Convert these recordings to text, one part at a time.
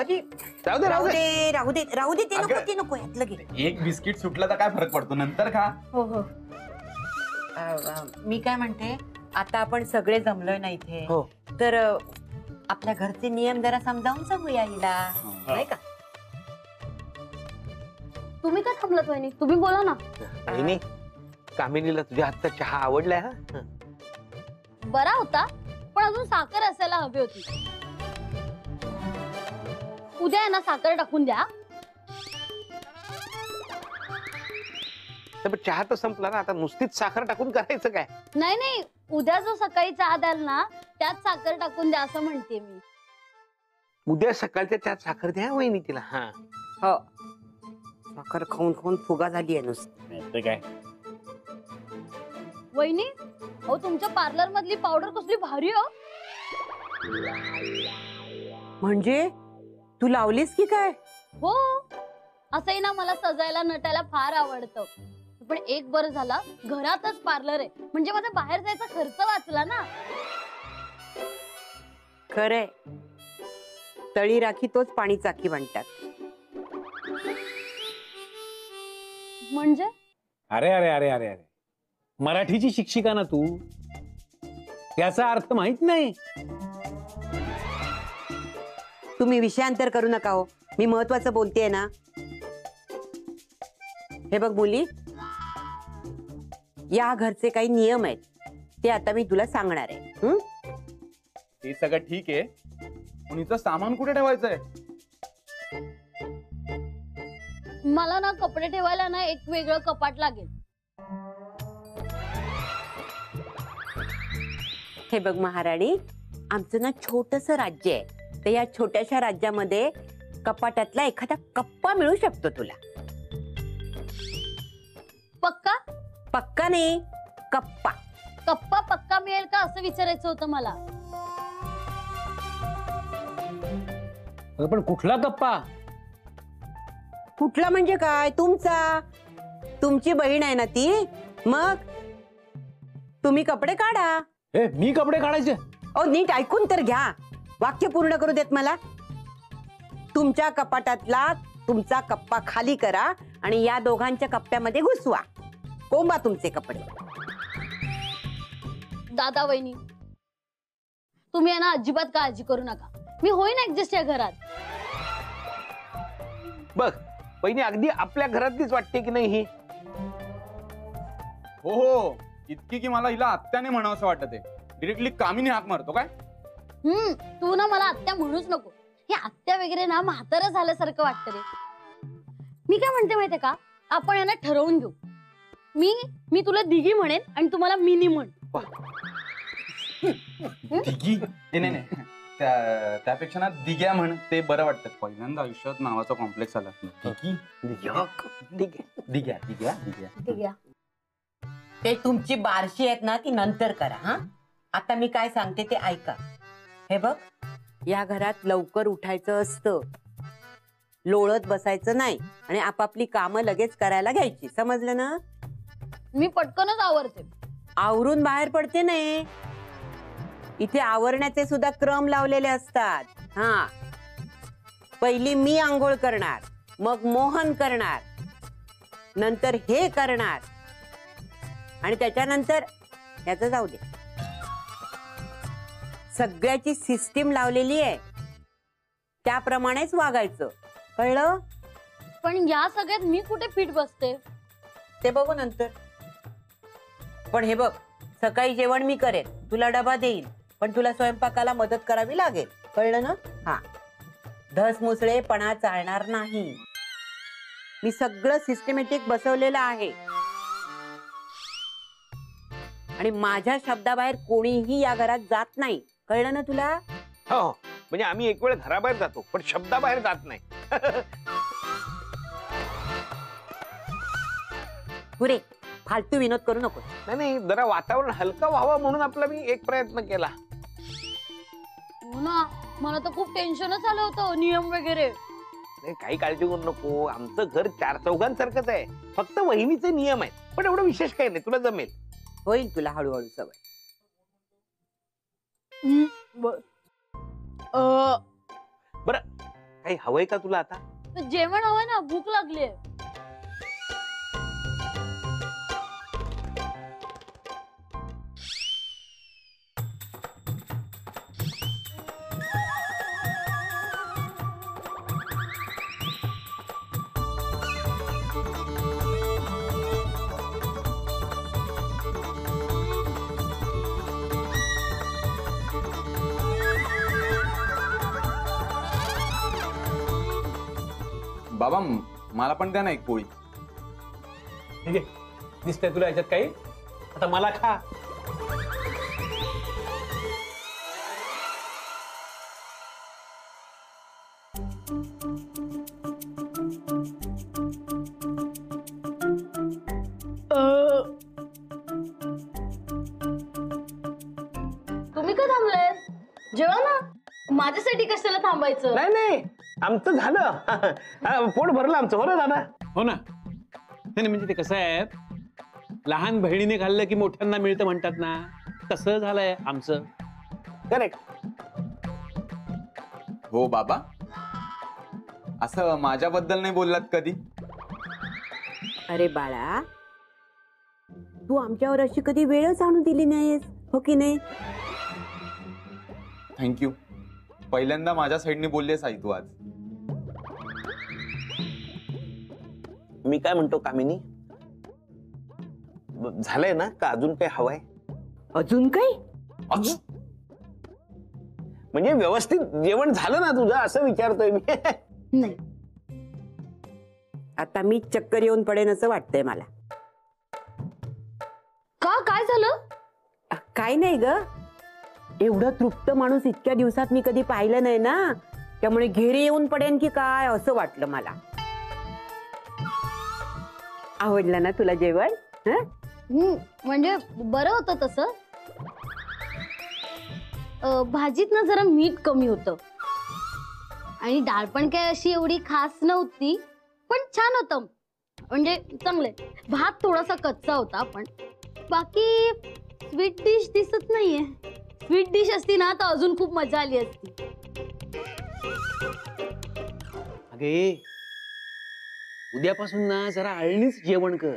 अरे राहू दे राहू दे राहू दे राहू दे, ते नको ते नको, यातलं घे. एक बिस्किट सुटलं तर काय फरक पडतो, नंतर खा. हो हो. मी काय म्हणते, आता आपण सगळे जमलोय ना इथे, हो. तर आपल्या घरचे नियम जरा समजावून सांगूया हिला, नाही का? तुम्ही का थांबलात वहिनी? तुम्ही बोला ना. वहिनी, कामिनीला तुझ्या हातचा चहा आवडलाय? हा बरा होता, पण अजून साखर असायला हवी होती. उद्या ना साखर टाकून द्या. पण चहा तर संपला ना, आता नुसतीच साखर टाकून करायचं काय? नाही नाही, उद्या जो सकाळी चहा द्याल ना, त्यात साखर टाकून द्या असं म्हणते मी. उद्या सकाळच्या चहात साखर द्या वहिनी तिला. हा हो, साखर खाऊन खाऊन फुगा झाली आहे नुसती. काय वहिनी, हो तुमच्या पार्लर मधली पावडर कसली भारी हो. म्हणजे तू लावलीस की काय? हो, असंही ना मला सजायला नटायला फार आवडतं. पण एक बरं झाला, घरातच पार्लर आहे, म्हणजे माझा बाहेर जायचा खर्च वाचला ना. खरंय, तळी राखी तोच पाणी चाकी म्हणतात. म्हणजे अरे अरे अरे अरे अरे, मराठीची शिक्षिका ना तू, त्याचा अर्थ माहित नाही? तुम्ही विषयांतर करू नका हो, मी महत्वाचं बोलतेय ना. हे बघ मुली, या घरचे काही नियम आहेत, ते आता मी तुला सांगणार आहे. हे सगळं ठीक आहे, पण हिचं सामान कुठे ठेवायचंय? मला ना कपडे ठेवायला ना एक वेगळं कपाट लागेल. हे बघ महाराणी, आमचं ना छोटस राज्य आहे, तर या छोट्याशा राज्यामध्ये कपाटातला एखादा कप्पा मिळू शकतो तुला. पक्का? पक्का नाही, कप्पा. कप्पा पक्का मिळेल का असं विचारायचं होतं मला. पण कुठला कप्पा? कुठला म्हणजे काय? तुमचा. तुमची बहीण आहे ना ती, मग तुम्ही कपडे काढा. ए, मी कपडे काढायचे? ओ नीट ऐकून तर घ्या, वाक्य पूर्ण करू देत मला. तुमच्या कपाटातला तुमचा कप्पा खाली करा आणि या दोघांच्या कप्प्यामध्ये घुसवा. कोंबा तुमचे कपडे. दादा वहिनी, तुम्ही ना अजिबात काळजी करू नका, मी होईन ऍडजस्ट या घरात. बघ वहिनी, अगदी आपल्या घरातलीच वाटते की नाही ही? हो हो, इतकी की मला हिला आत्याने म्हणावं असं वाटत आहे. डिरेक्टली कामिनी हाक मारतो काय? तू ना मला आत्या म्हणूच नको. हे आत्या वगैरे ना म्हातारं झाल्यासारखं वाटतं रे. मी काय म्हणते माहितीये का, आपण यांना ठरवून घेऊ. मी तुला दिघी म्हणेन आणि तुम्हाला मिनी म्हण. दिघी? नाही नाही, त्यापेक्षा ना दिग्या म्हण, ते बरं वाटतं. पहिल्यांदा आयुष्यात नावाचा कॉम्प्लेक्स आला. दिघी? दिग्या दिग्या दिग्या. ते तुमची बारशी आहेत ना, ती नंतर करा. हा, आता मी काय सांगते ते ऐका. हे बघ, या घरात लवकर उठायचं असतं, लोळत बसायचं नाही आणि आपापली कामं लगेच करायला घ्यायची. समजलं ना? मी पटकनच आवरते. आवरून बाहेर पडते नाही, इथे आवरण्याचे सुद्धा क्रम लावलेले असतात. हा, पहिली मी आंघोळ करणार, मग मोहन करणार, नंतर हे करणार आणि त्याच्यानंतर याचं जाऊ दे. सगळ्याची सिस्टीम लावलेली आहे, त्याप्रमाणेच वागायचं. कळलं? पण या सगळ्यात मी कुठे फिट बसते ते बघू नंतर. पण हे बघ, सकाळी जेवण मी करेन, तुला डबा देईन, पण तुला स्वयंपाकाला मदत करावी लागेल. कळलं ना? हा, धसमुसळेपणा चालणार नाही. मी सगळं सिस्टमॅटिक बसवलेलं आहे आणि माझ्या शब्दाबाहेर कोणीही या घरात जात नाही. कळलं ना तुला? हो, म्हणजे आम्ही एक वेळ घराबाहेर जातो पण शब्दाबाहेर जात नाही. पुरे फालतू विनोद करू नको. नाही, जरा वातावरण हलका व्हावं म्हणून आपला मी एक प्रयत्न केला. हो ना, मला तर खूप टेन्शनच आलं होतं नियम वगैरे. नाही, काही काळजी करू नको, आमचं घर 4 चौघांसारखंच आहे. फक्त वहिनीचे नियम आहेत, पण एवढं विशेष काही नाही, तुला जमेल. होईल तुला हळूहळू सवय. बरं, काही हवंय का तुला आता? जेवण हवंय ना, भूक लागली. बाबा मला पण द्या ना एक पोळी. ठीक आहे, दिसतंय तुला याच्यात काही? आता मला खा. तुम्ही का थांबलाय? जेवा ना, माझ्यासाठी कशाला थांबायचं? नाही नाही, आमचं झालं. पोट भरलं आमचं. हो ना दादा? हो ना. नाही म्हणजे ते कसं आहे, लहान बहिणीने खाल्लं की मोठ्यांना मिळतं म्हणतात ना, तसं झालंय आमचं. करेक्ट. हो बाबा, असं माझ्याबद्दल नाही बोललात कधी. अरे बाळा, तू आमच्यावर अशी कधी वेळच आणू दिली नाहीस, हो की नाही? थँक्यू. पहिल्यांदा माझ्या साईडने बोललेस आई तू आज. मी काय म्हणतो कामिनी, झालंय ना का अजून काही हवंय? अजून काही? अजून म्हणजे व्यवस्थित जेवण झालं ना तुझं, असं विचारतोय मी. नाही. आता मी चक्कर येऊन पडेन असं वाटतंय मला. का, काय झालं? काय नाही ग, एवढं तृप्त माणूस इतक्या दिवसात मी कधी पाहिलं नाही ना, त्यामुळे घेरी येऊन पडेन की काय असं वाटलं मला. आवडलं ना तुला जेवण? म्हणजे बरं होतं तसं. भाजीत ना जरा मीठ कमी होतं आणि डाळ पण काय अशी एवढी खास नव्हती, पण छान होतं. म्हणजे चांगले. भात थोडासा कच्चा होता, पण बाकी स्वीट डिश दिसत नाहीये. स्वीट डिश असती ना तर अजून खूप मजा आली असती. अगे, उद्यापासून ना जरा अळणीच जेवण कर,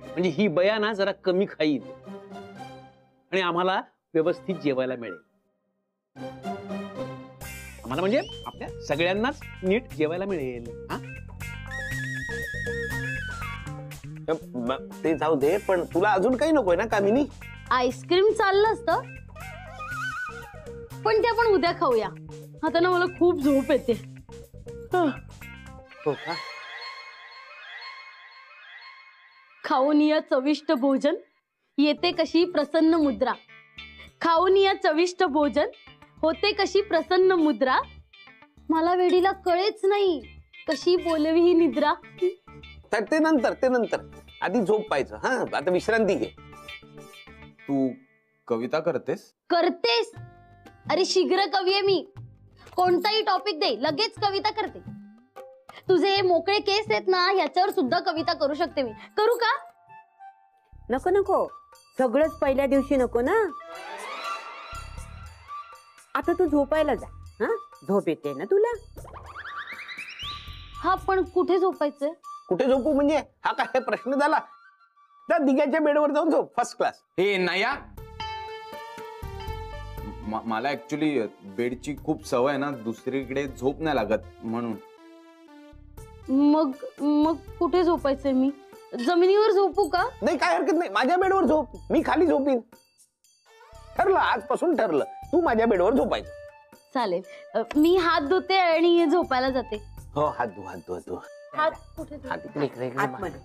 म्हणजे ही बया ना जरा कमी खाईल आणि आम्हाला व्यवस्थित जेवायला मिळेल. आम्हाला म्हणजे आपल्या सगळ्यांनाच नीट जेवायला मिळेल. हा, ते जाऊ दे, पण तुला अजून काही नकोय ना कामिनी? आईस्क्रीम चाललं असतं, पण ते आपण उद्या खाऊया. आता ना मला खूप झोप येते. हो का? खाऊन या चविष्ट भोजन, येते कशी प्रसन्न मुद्रा. खाऊन या चविष्ट भोजन, होते कशी प्रसन्न मुद्रा. मला वेडीला कळेच नाही कशी बोलवी ही निद्रा. तर ते नंतर आधी झोप पाहिजे. हा, आता विश्रांती घे. तू कविता करतेस? करतेस? अरे शीघ्र कवी आहे मी. कोणताही टॉपिक दे, लगेच कविता करते. तुझे हे मोकळे केस आहेत ना, याच्यावर सुद्धा कविता करू शकते मी. करू का? नको नको, सगळंच पहिल्या दिवशी नको ना. आता तू झोपायला जा. हा, झोप येते ना तुला? हा, पण कुठे झोपायचंय? कुठे झोपू म्हणजे हा काय प्रश्न झाला? त्या दिग्याच्या बेडवर जाऊन झोप, फर्स्ट क्लास. हे नाही हा. मला ऍक्च्युली बेडची खूप सवय ना, दुसरीकडे झोप नाही लागत म्हणून. मग कुठे झोपायचंय मी? जमिनीवर झोपू का? नाही, काय हरकत नाही, माझ्या बेडवर झोप, मी खाली झोपीन. ठरलं, आजपासून ठरलं, तू माझ्या बेडवर झोपायचं. चालेल. मी हात धुते आणि झोपायला जाते. हो, हात धु. हात कुठे धु? हात इकडे आतमध्ये.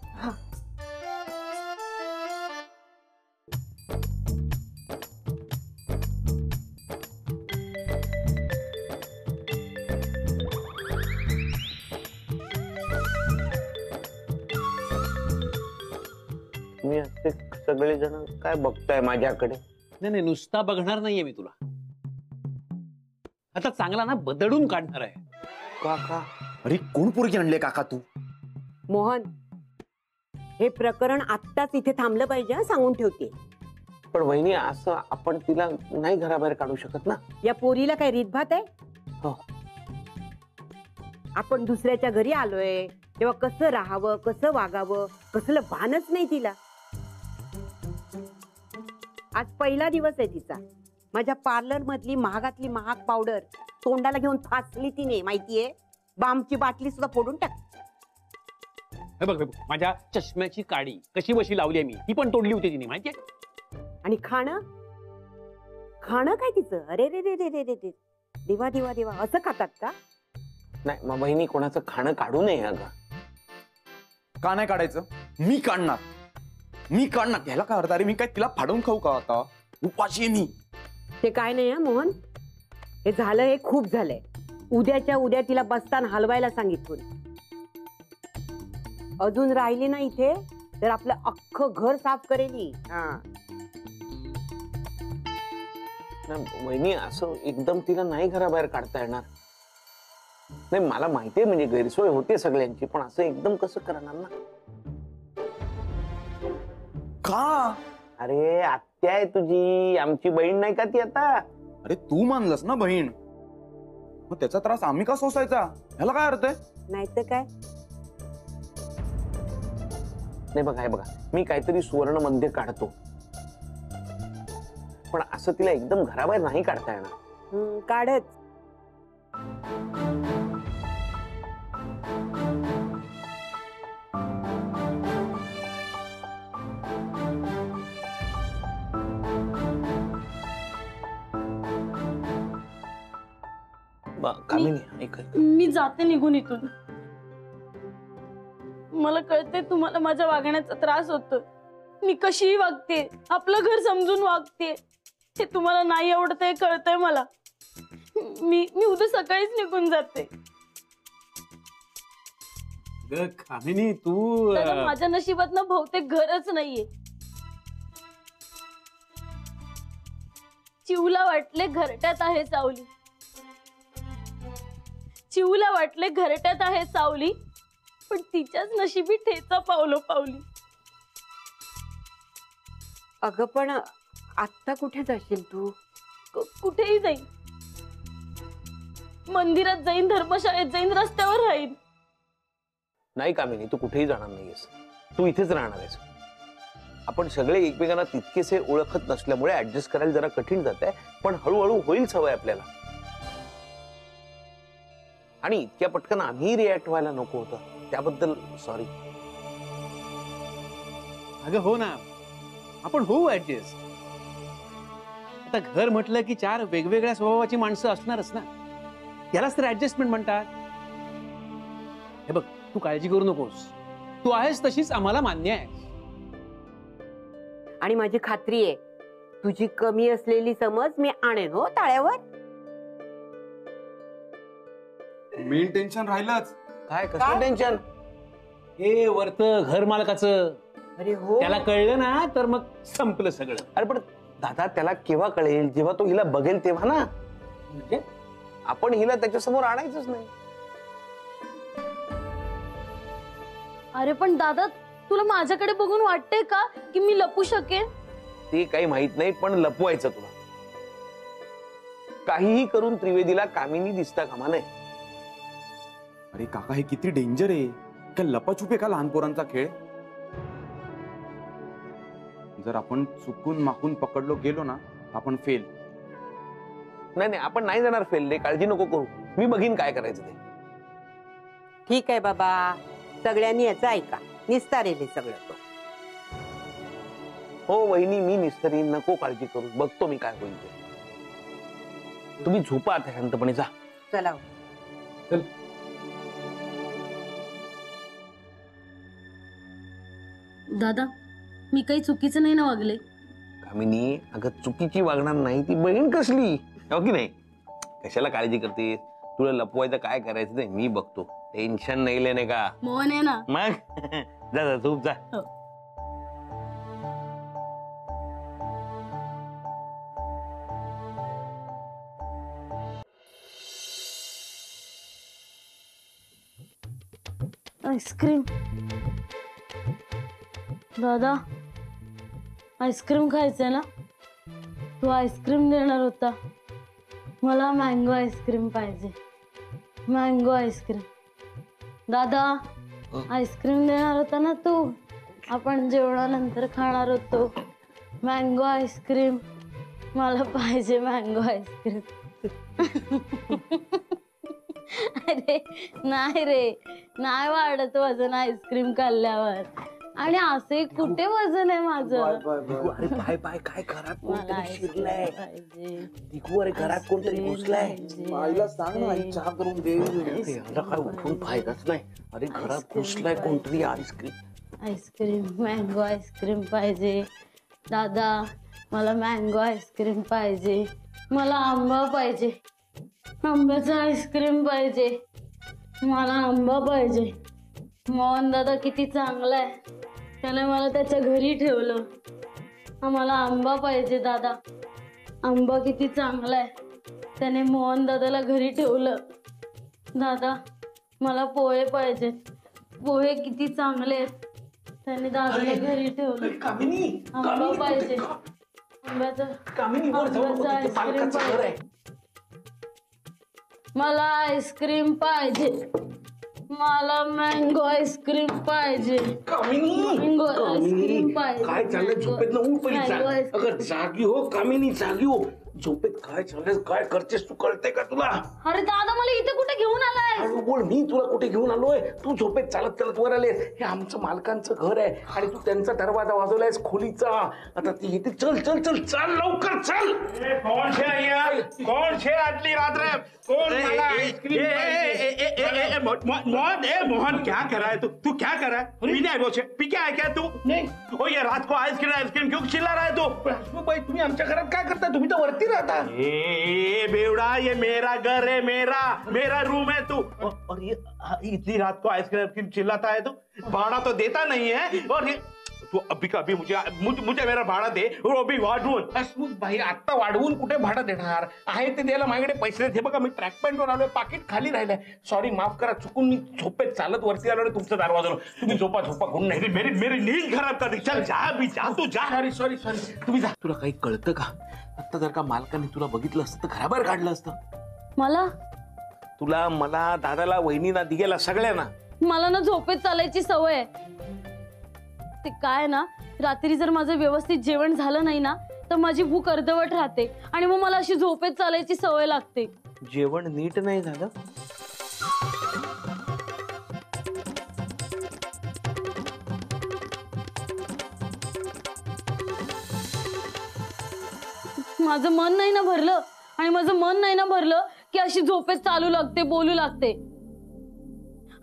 मी असे सगळेजण काय बघताय माझ्याकडे? नाही, नुसता बघणार नाहीये मी तुला. आता चांगला ना बदडून काढणार आहे. काका, अरे कोण पोरगी आणले काका तू? मोहन, हे प्रकरण आत्ताच इथे थांबलं पाहिजे हा, सांगून ठेवते. पण वहिनी, असं आपण तिला नाही घराबाहेर काढू शकत ना. या पोरीला काय रीतभात आहे? हो. आपण दुसऱ्याच्या घरी आलोय तेव्हा कसं राहावं, कसं वागावं, कसलं भानच नाही तिला. आज पहिला दिवस आहे तिचा. माझ्या पार्लर मधली महागातली महाग पावडर तोंडाला घेऊन फासली तिने, माहितीये. बामची बाटली सुद्धा फोडून टाक. हे बघ माझ्या चष्म्याची काडी कशी बशी लावली आहे मी, ती पण तोडली होती तिने, माहितीये. आणि खाणं खाणं काय तिचं, अरे रे रे रे रे रे रे, देवा देवा देवा, असं खातात का? नाही मग बहिणी कोणाचं खाणं काढू नये अगं. का नाही काढायचं? मी काढणार ह्याला काय अर्थ? अरे मी काय तिला फाडून खाऊ का आता? उपाशी आहे मी. ते काय नाही हा मोहन, हे झालं, हे खूप झालंय. उद्याच्या उद्या तिला बस्तान हलवायला सांगितलं. अजून राहिली ना इथे तर आपलं अख्खं घर साफ करेली. वहिनी असं एकदम तिला नाही घराबाहेर काढता येणार. नाही मला माहितीये म्हणजे गैरसोय होते सगळ्यांची, पण असं एकदम कसं करणार ना. का? अरे आत्या आहे तुझी, आमची बहीण नाही का ती आता. अरे तू मानलंस ना बहीण, मग त्याचा त्रास आम्ही का सोसायचा? ह्याला काय अर्थ आहे? नाही तर काय. नाही बघा, हे बघा, मी काहीतरी सुवर्ण मध्य काढतो, पण असं तिला एकदम घराबाहेर नाही काढता येणार. काढच. कामिनी ऐक, मी जाते निघून इथून. मला कळते तुम्हाला माझ्या वागण्याचा त्रास होतो. मी कशीही वागते, आपलं घर समजून वागते. हे तुम्हाला नाही आवडत हे कळतंय मला. मी उद्या सकाळीच निघून जाते. कामिनी तू दादा, माझ्या नशिबात ना बहुतेक घरच नाहीये. चिवला वाटले घरट्यात आहे सावली, चिवला वाटले घरट्यात आहे सावली, पण तिच्याच नशिबी ठेचा पावलो पावली. अगं पण आत्ता कुठे जाशील तू? कुठेही जाईन, मंदिरात जाईन, धर्मशाळेत जाईन, रस्त्यावर राहीन. नाही कामिनी, तू कुठेही जाणार नाहीयेस, तू इथेच राहणार आहेस. आपण सगळे एकमेकांना तितकेसे ओळखत नसल्यामुळे ऍडजस्ट करायला जरा कठीण जात आहे, पण हळूहळू होईल सवय आपल्याला. आणि इतक्या पटकन आम्ही रिॲक्ट व्हायला नको होतं, त्याबद्दल सॉरी. अगं हो ना, आपण होऊ ऍडजस्ट. आता घर म्हटलं की चार वेगवेगळ्या स्वभावाची माणसं असणारच ना, यालाच तर ऍडजस्टमेंट म्हणतात. हे बघ, तू काळजी करू नकोस, तू आहेस तशीच आम्हाला मान्य आहे. आणि माझी खात्री आहे तुझी कमी असलेली समज मी आणेन हो ताळ्यावर. मेन टेन्शन राहिलंच. काय कसं टेन्शन? हे वरत घर मालकाचं, अरे हो, त्याला कळलं ना तर मग संपलं सगळं. अरे पण दादा, त्याला केव्हा कळेल? जेव्हा तो हिला बघेल तेव्हा ना. म्हणजे आपण हिला त्याच्यासमोर आणायचंच नाही. अरे पण दादा, तुला माझ्याकडे बघून वाटतंय का की मी लपू शकेन? ते काही माहित नाही, पण लपवायचं तुला. काहीही करून त्रिवेदीला कामिनी दिसता कामा नये. अरे काका, हे किती डेंजर आहे. का लपाछुपी का लहान पोरांचा खेळ? जर आपण चुकून माकून पकडलो गेलो ना, आपण फेल. नाही नाही, आपण नाही जाणार फेल रे, काळजी नको करू. मी बघीन काय करायचं ते. ठीक आहे बाबा, सगळ्यांनी याचं ऐका, निस्तारेल हे सगळं. हो वहिनी, मी निस्तरीन, नको काळजी करू, बघतो मी काय होईल ते. तुम्ही झोपा आता शांतपणे, जा. चला. चल. दादा, मी काही चुकीचं नाही ना वागले? कामिनी, अगं चुकीची वागणार नाही, ती बहीण कसली, हो की नाही? कशाला काळजी करते? तुला लपवायचं काय करायचं ते मी बघतो, टेन्शन नाही लेने का. मोहन आहे ना. मग जा जा, झोप जा. हो. आईस्क्रीम. दादा, आईस्क्रीम खायचंय ना? तू आईस्क्रीम देणार होता. मला मँगो आईस्क्रीम पाहिजे, मँगो आईस्क्रीम. दादा आईस्क्रीम देणार होता ना तू, आपण जेवणानंतर खाणार होतो. मँगो आईस्क्रीम मला पाहिजे, मँगो आईस्क्रीम. अरे नाही रे, नाही वाढत वजन आईस्क्रीम खाल्ल्यावर. आणि असे कुठे वजन आहे माझं. अरे बाय बाय, काय घरात मला कोणतरी आईस्क्रीम शिरलंय. पाहिजे. दिगू, अरे घरात कोणतरी घुसलाय. आईला सांग ना, आई चहा करून दे. याला काय उठून फायदाच नाही. अरे घरात घुसलाय कोणतरी. आईस्क्रीम आईस्क्रीम, मँगो आईस्क्रीम पाहिजे दादा. मला मँगो आईस्क्रीम पाहिजे. मला आंबा पाहिजे, आंब्याचं आईस्क्रीम पाहिजे. मला आंबा पाहिजे. मोहन दादा किती चांगला आहे, त्याने मला त्याच्या घरी ठेवलं. मला आंबा पाहिजे दादा. आंबा किती चांगला आहे, त्याने मोहन दादाला घरी ठेवलं. दादा मला पोहे पाहिजेत. पोहे किती चांगले आहेत, त्याने दादाला घरी ठेवलं. आंबा पाहिजे. आंब्याचं आईस्क्रीम पाहिजे. मला आईस्क्रीम पाहिजे. मला मँगो आईस्क्रीम पाहिजे. मँगो आईस्क्रीम पाहिजे. काय चाललंय झोपेत ना? उठ पहिली. Mango ice cream. अगं जागी हो कामिनी, जागी हो. झोपेत काय चाललंय, काय करतेस तू, कळते का तुला? अरे दादा मला इथे कुठे घेऊन आलाय? हळू बोल, मी तुला कुठे घेऊन आलोय? तू झोपेत चालत चालत वर आलेस. हे आमचं मालकांचं घर आहे आणि तू त्यांचा दरवाजा वाजवलायस खोलीचा. आता ती येते. चल चल चल, चाल लवकर, चल. कौन छे અહીંયા? कौन छे आटली रात्रे? कौन मला आईस्क्रीम पाहिजे? मोहन क्या कर रहा है तू क्या कर रहा है? पीने आए वो छे, पी क्या है क्या तू? नहीं. ओ ये रात को आइसक्रीम क्यों चिल्ला रहा है तू? भाई तुम्ही आमच्या घरात काय करता? तुम्ही तर वरती राहता. ए बेवड़ा, ये मेरा घर है, मेरा रूम है तू. और ये इतनी रात को आइसक्रीम चिल्लाता है तू? भाड़ा तो देता नहीं है. और ये तू अभी का अभी मुझे मेरा भाड़ा दे. और अभी वाढवून. हसमुख भाई, आता वाढवून कुठे भाडं देणार आहे? ते द्यायला माझ्याकडे पैसे नाही. हे बघा, मी ट्रॅक पॅन्ट वर आलोय, पाकिट खाली राहिलंय. सॉरी, माफ करा, चुकून मी झोपेत चालत वरती आलो आणि तुमचं दार वाजवलं. तुम्ही झोपा करून नाही. मेरी नींद खराब कर दी. चल जा, अभी जा, तू जा. सॉरी तुम्ही जा. तुला काही कळतं का? आता जर का मालकाने तुला बघितलं असतं तर घराबाहेर काढलं असतं. मला तुला, मला, दादाला, वहिनीला, दिग्याला, सगळ्यांना. मला ना झोपेत चालायची सवय आहे. ते काय ना, रात्री जर माझं व्यवस्थित जेवण झालं नाही ना तर माझी भूक अर्धवट राहते आणि मग मला अशी झोपेत चालायची सवय लागते. जेवण नीट नाही झालं? माझं मन नाही ना भरलं, आणि माझं मन नाही ना भरलं की अशी झोपेत चालू लागते, बोलू लागते.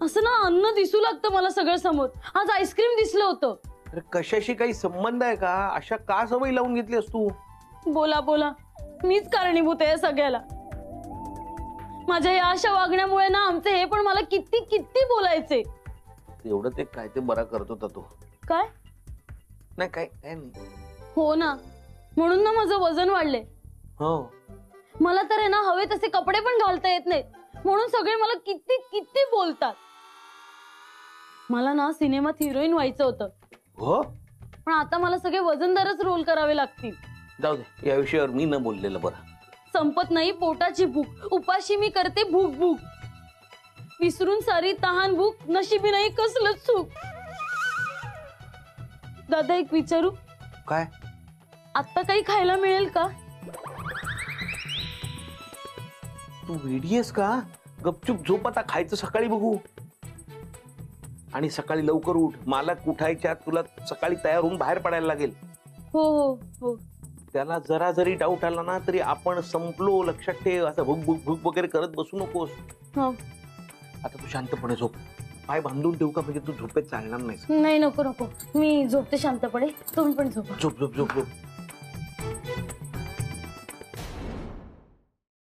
असं ना अन्न दिसू लागतं मला सगळं समोर. आज आईस्क्रीम दिसलं होतं. अरे कशाशी काही संबंध आहे का? अशा का सवय लावून घेतलीस तू? बोला बोला, मीच कारणीभूत आहे सगळ्याला. माझ्या या अशा वागण्यामुळे ना आमचे हे पण मला किती किती बोलायचे. एवढं ते काय ते बरा करत होता तो. काय नाही, काय नाही. हो ना, म्हणून ना माझं वजन वाढले. हो, मला तर आहे ना हवे तसे कपडे पण घालता येत नाहीत, म्हणून सगळे मला किती किती बोलतात. मला ना सिनेमात हिरोईन व्हायचं होतं, हो, पण आता मला सगळे वजनदारच रोल करावे लागतील. जाऊ दे, या विषयावर मी न बोललेलं बरं. संपत नाही पोटाची भूक, उपाशी मी करते भूक भूक. विसरून सारी तहान भूक, नशिबी नाही कसलं चूक. दादा एक विचारू? काय? आता काही खायला मिळेल का? तू वेडीयेस का? गपचूप झोप, आता खायचं सकाळी बघू. आणि सकाळी लवकर उठ. मालक उठायच्या तुला सकाळी तयार होऊन बाहेर पडायला लागेल. हो हो हो. त्याला जरा जरी डाऊट आला ना तरी आपण संपलो, लक्षात ठेव. असं भूक भूक भूक वगैरे करत बसू नकोस. हो. आता तू शांतपणे झोप. पाय बांधून ठेवू का? म्हणजे तू झोपेत चालणार नाहीस. नाही नको नको, मी झोपते शांतपणे, तुम्ही पण झोपा. झोप झोप झोप झोप.